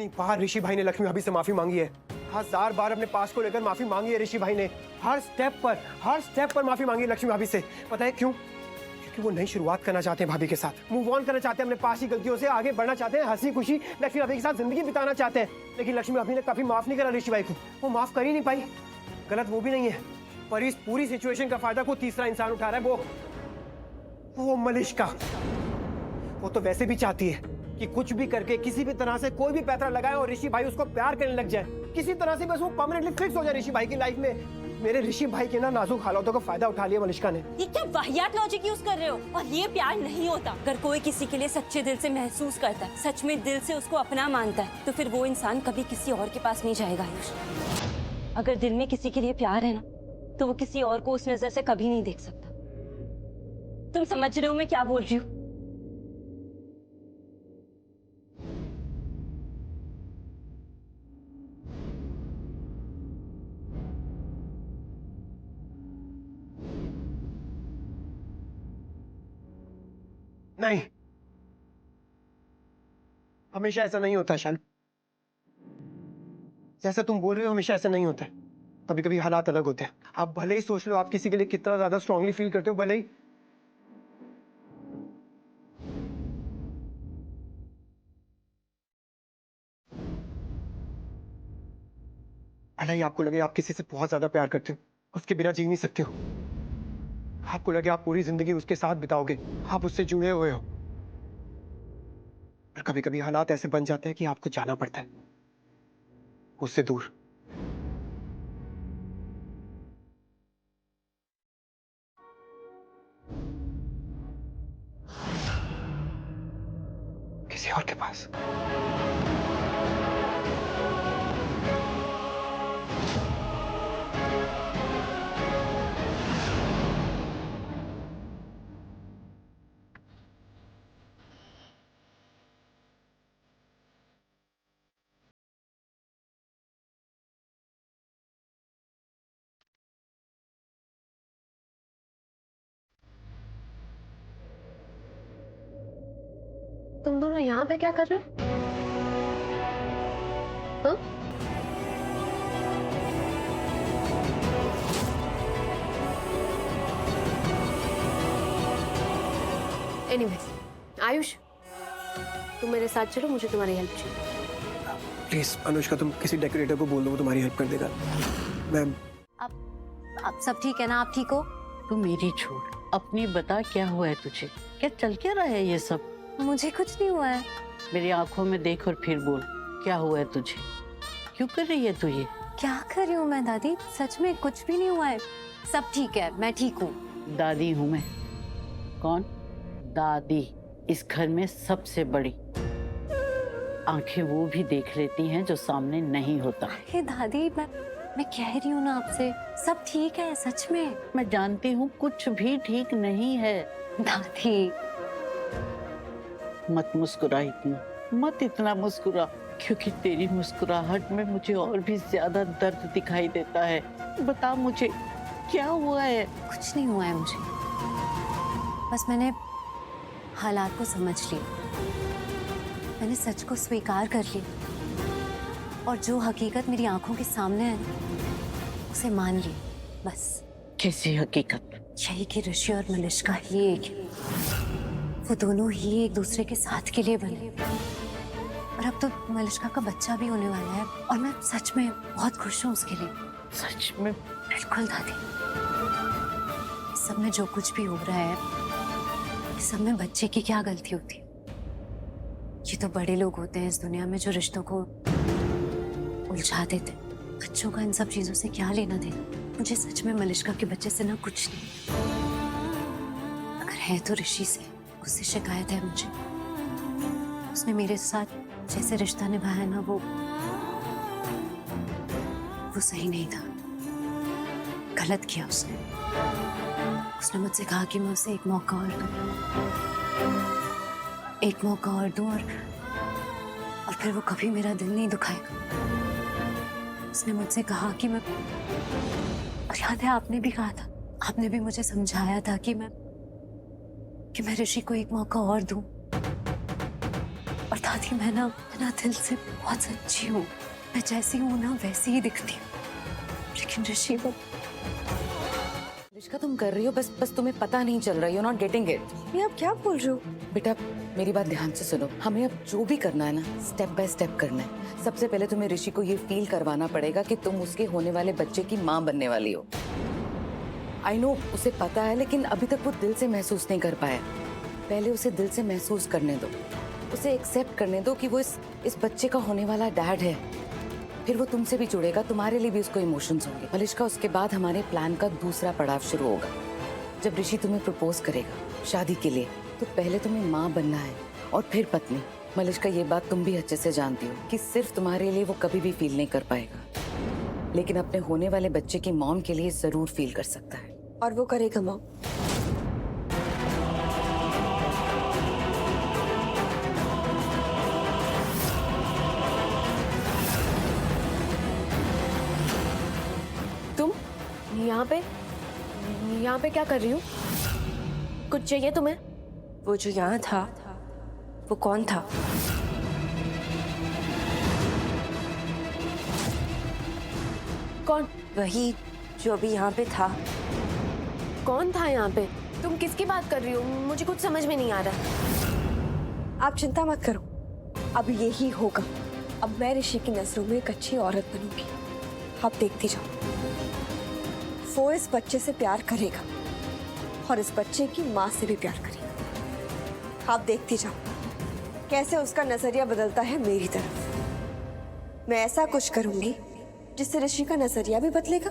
कितनी बार ऋषि भाई ने लक्ष्मी भाभी से माफी मांगी है, 1000 बार अपने पास को लेकर माफी मांगी है ऋषि भाई ने। हर स्टेप पर माफी मांगी है लक्ष्मी भाभी से। पता है क्यों? क्योंकि वो नई शुरुआत करना चाहते हैं भाभी के साथ, मूव ऑन करना चाहते हैं अपने पास की गलतियों से, आगे बढ़ना चाहते हैं, हंसी खुशी लक्ष्मी भाभी के साथ जिंदगी बिताना चाहते हैं। लेकिन लक्ष्मी भाभी ने कभी माफ नहीं करा ऋषि भाई को, वो माफ कर ही नहीं पाई। गलत वो भी नहीं है, पर इस पूरी सिचुएशन का फायदा कोई तीसरा इंसान उठा रहा है, वो मलिष्का। वो तो वैसे भी चाहती है कि कुछ भी करके किसी भी तरह से कोई भी पैतरा लगाए और ऋषि भाई उसको प्यार करने लग जाए, किसी तरह से बस वो परमानेंटली फिक्स हो जाए ऋषि भाई की लाइफ में। मेरे ऋषि भाई के ना नाजुक हालातों का फायदा उठा लिया मलिष्का ने। ये क्या वाहियात लॉजिक यूज कर रहे हो? और ये प्यार नहीं होता। अगर कोई किसी के लिए सच्चे दिल से महसूस करता है, सच में दिल से उसको अपना मानता है, तो फिर वो इंसान कभी किसी और के पास नहीं जाएगा आयुष। अगर दिल में किसी के लिए प्यार है ना, तो वो किसी और को उस नजर से कभी नहीं देख सकता। तुम समझ रहे हो मैं क्या बोल रही हूँ? नहीं, हमेशा ऐसा नहीं होता शान। जैसा तुम बोल रहे हो हमेशा ऐसा नहीं होता है। कभी कभी हालात अलग होते हैं। आप भले ही सोच लो आप किसी के लिए कितना ज्यादा स्ट्रांगली फील करते हो, भले ही आपको लगे आप किसी से बहुत ज्यादा प्यार करते हो, उसके बिना जी नहीं सकते हो, आपको लगे आप पूरी जिंदगी उसके साथ बिताओगे, आप उससे जुड़े हुए हो, पर कभी कभी हालात ऐसे बन जाते हैं कि आपको जाना पड़ता है उससे दूर। किसी और के पास। तुम दोनों यहाँ पे क्या कर रहे हो? हाँ? एनीवेज, आयुष तुम मेरे साथ चलो, मुझे तुम्हारी हेल्प चाहिए। प्लीज अनुष्का, तुम किसी डेकोरेटर को बोल दो, वो तुम्हारी हेल्प कर देगा। मैम आप सब ठीक है ना? आप ठीक हो? तू मेरी छोड़, अपनी बता क्या हुआ है तुझे? क्या चल क्या रहा है ये सब? मुझे कुछ नहीं हुआ है। मेरी आंखों में देख और फिर बोल, क्या हुआ है तुझे? क्यों कर रही है तू ये? क्या कर रही हूँ मैं दादी? सच में कुछ भी नहीं हुआ है, सब ठीक है, मैं ठीक हूँ। दादी हूँ मैं। कौन? दादी, इस घर में सबसे बड़ी। आंखें वो भी देख लेती हैं जो सामने नहीं होता। अरे दादी, मैं कह रही हूँ ना आपसे, सब ठीक है सच में। मैं जानती हूँ कुछ भी ठीक नहीं है। दादी मत मुस्कुरा इतना, मत इतना मुस्कुरा, क्योंकि तेरी मुस्कुराहट में मुझे और भी ज्यादा दर्द दिखाई देता है। बता मुझे क्या हुआ है? कुछ नहीं हुआ है मुझे, बस मैंने हालात को समझ लिया, मैंने सच को स्वीकार कर लिया और जो हकीकत मेरी आंखों के सामने है ना, उसे मान लिया बस। कैसी हकीकत? यही कि ऋषि और मलिष्का ही एक है, वो दोनों ही एक दूसरे के साथ के लिए बने, और अब तो मलिष्का का बच्चा भी होने वाला है, और मैं सच में बहुत खुश हूँ उसके लिए। सच में? बिल्कुल दादी, इस सब में जो कुछ भी हो रहा है, इस सब में बच्चे की क्या गलती होती है? ये तो बड़े लोग होते हैं इस दुनिया में जो रिश्तों को उलझा देते हैं। बच्चों का इन सब चीजों से क्या लेना देना? मुझे सच में मलिष्का के बच्चे से ना कुछ नहीं, अगर है तो ऋषि से, उससे शिकायत है मुझे। उसने मेरे साथ जैसे रिश्ता निभाया ना, वो सही नहीं था, गलत किया उसने। उसने मुझसे कहा कि मैं उसे एक मौका और दूं, एक मौका और दूं, और फिर वो कभी मेरा दिल नहीं दुखाएगा। उसने मुझसे कहा कि मैं, और याद है आपने भी कहा था, आपने भी मुझे समझाया था कि मैं ऋषि को एक मौका और दूं। और दादी मैं ना दिल से बहुत सच्ची हूँ। मैं जैसी हूँ ना वैसी ही दिखती हूँ। लेकिन ऋषि वो रिश्का तुम कर रही हो, बस तुम्हें पता नहीं चल रहा, यू नॉट गेटिंग इट। ये आप क्या बोल रहे हो? बेटा मेरी बात ध्यान से सुनो, हमें अब जो भी करना है ना स्टेप बाय स्टेप करना है। सबसे पहले तुम्हें ऋषि को ये फील करवाना पड़ेगा कि तुम उसके होने वाले बच्चे की माँ बनने वाली हो। आई नो उसे पता है, लेकिन अभी तक वो दिल से महसूस नहीं कर पाया। पहले उसे दिल से महसूस करने दो, उसे एक्सेप्ट करने दो कि वो इस बच्चे का होने वाला डैड है। फिर वो तुमसे भी जुड़ेगा, तुम्हारे लिए भी उसको इमोशंस होंगे। मलिष्का, उसके बाद हमारे प्लान का दूसरा पड़ाव शुरू होगा। जब ऋषि तुम्हें प्रपोज करेगा शादी के लिए, तो पहले तुम्हें माँ बनना है और फिर पत्नी। मलिष्का, ये बात तुम भी अच्छे से जानती हो कि सिर्फ तुम्हारे लिए वो कभी भी फील नहीं कर पाएगा, लेकिन अपने होने वाले बच्चे की मॉम के लिए जरूर फील कर सकता है। और वो करेगा मॉम। तुम यहाँ पे क्या कर रही हो? कुछ चाहिए तुम्हें? वो जो यहाँ था वो कौन था? कौन वही जो अभी यहाँ पे था। कौन था यहाँ पे? तुम किसकी बात कर रही हो? मुझे कुछ समझ में नहीं आ रहा। आप चिंता मत करो, अब यही होगा। अब मैं ऋषि की नजरों में एक अच्छी औरत बनूंगी। आप देखती जाओ, वो इस बच्चे से प्यार करेगा और इस बच्चे की माँ से भी प्यार करेगा। आप देखती जाओ कैसे उसका नजरिया बदलता है मेरी तरफ। मैं ऐसा कुछ करूंगी जिससे ऋषि का नजरिया भी बदलेगा